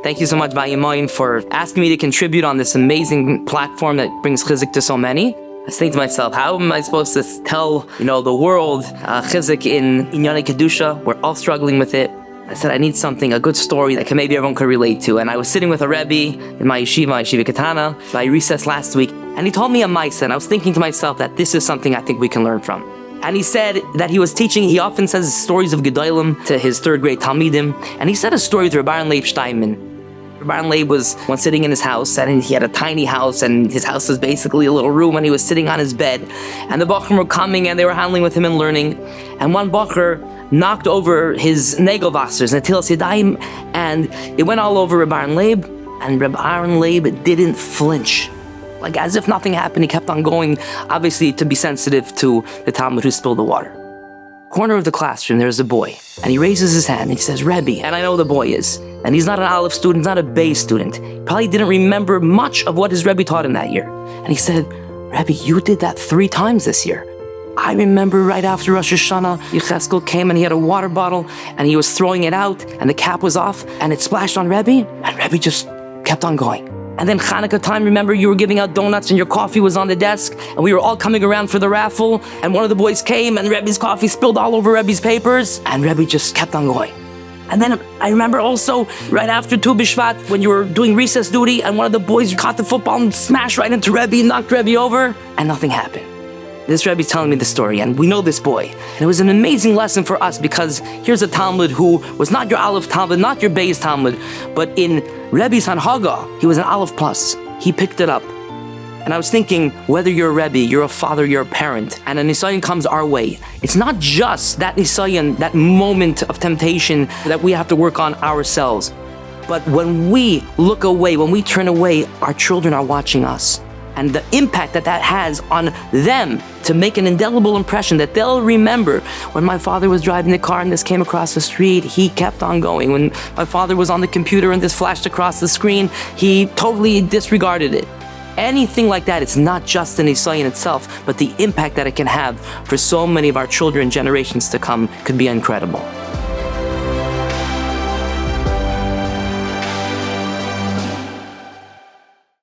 Thank you so much, Vayimayin, for asking me to contribute on this amazing platform that brings chizik to so many. I was thinking to myself, how am I supposed to tell, the world chizik in Inyane Kedusha? We're all struggling with it. I said, I need something, a good story that maybe everyone could relate to. And I was sitting with a Rebbe in my yeshiva Katana, by recess last week, and he told me a maisa, and I was thinking to myself that this is something I think we can learn from. And he said that he was teaching, he often says stories of Gedolim to his third grade Talmidim, and he said a story with Rabbi Leib Steinman. Rabbi Leib was once sitting in his house, and he had a tiny house, and his house was basically a little room, and he was sitting on his bed, and the Bachrim were coming, and they were handling with him and learning, and one Bacher knocked over his Negelwassers, Netilas Yadayim, and it went all over Rabbi Leib, and Rabbi Leib didn't flinch. Like as if nothing happened, he kept on going, obviously to be sensitive to the Talmud who spilled the water. Corner of the classroom, there's a boy, and he raises his hand and he says, Rebbe, and I know the boy is, and he's not an Aleph student, not a Beis student. He probably didn't remember much of what his Rebbe taught him that year. And he said, Rebbe, you did that 3 times this year. I remember right after Rosh Hashanah, Yecheskel came and he had a water bottle and he was throwing it out and the cap was off and it splashed on Rebbe, and Rebbe just kept on going. And then Hanukkah time, remember you were giving out donuts and your coffee was on the desk and we were all coming around for the raffle and one of the boys came and Rebbe's coffee spilled all over Rebbe's papers and Rebbe just kept on going. And then I remember also right after Tu B'Shvat when you were doing recess duty and one of the boys caught the football and smashed right into Rebbe, knocked Rebbe over, and nothing happened. This Rebbe's telling me the story, and we know this boy. And it was an amazing lesson for us because here's a Talmud who was not your Aleph Talmud, not your Beis Talmud, but in Rebbe's Hanhaga, he was an Aleph plus. He picked it up. And I was thinking, whether you're a Rebbe, you're a father, you're a parent, and a Nisayan comes our way, it's not just that Nisayan, that moment of temptation that we have to work on ourselves. But when we look away, when we turn away, our children are watching us. And the impact that has on them to make an indelible impression that they'll remember. When my father was driving the car and this came across the street, he kept on going. When my father was on the computer and this flashed across the screen, he totally disregarded it. Anything like that, it's not just the Nisayan itself, but the impact that it can have for so many of our children, generations to come, could be incredible.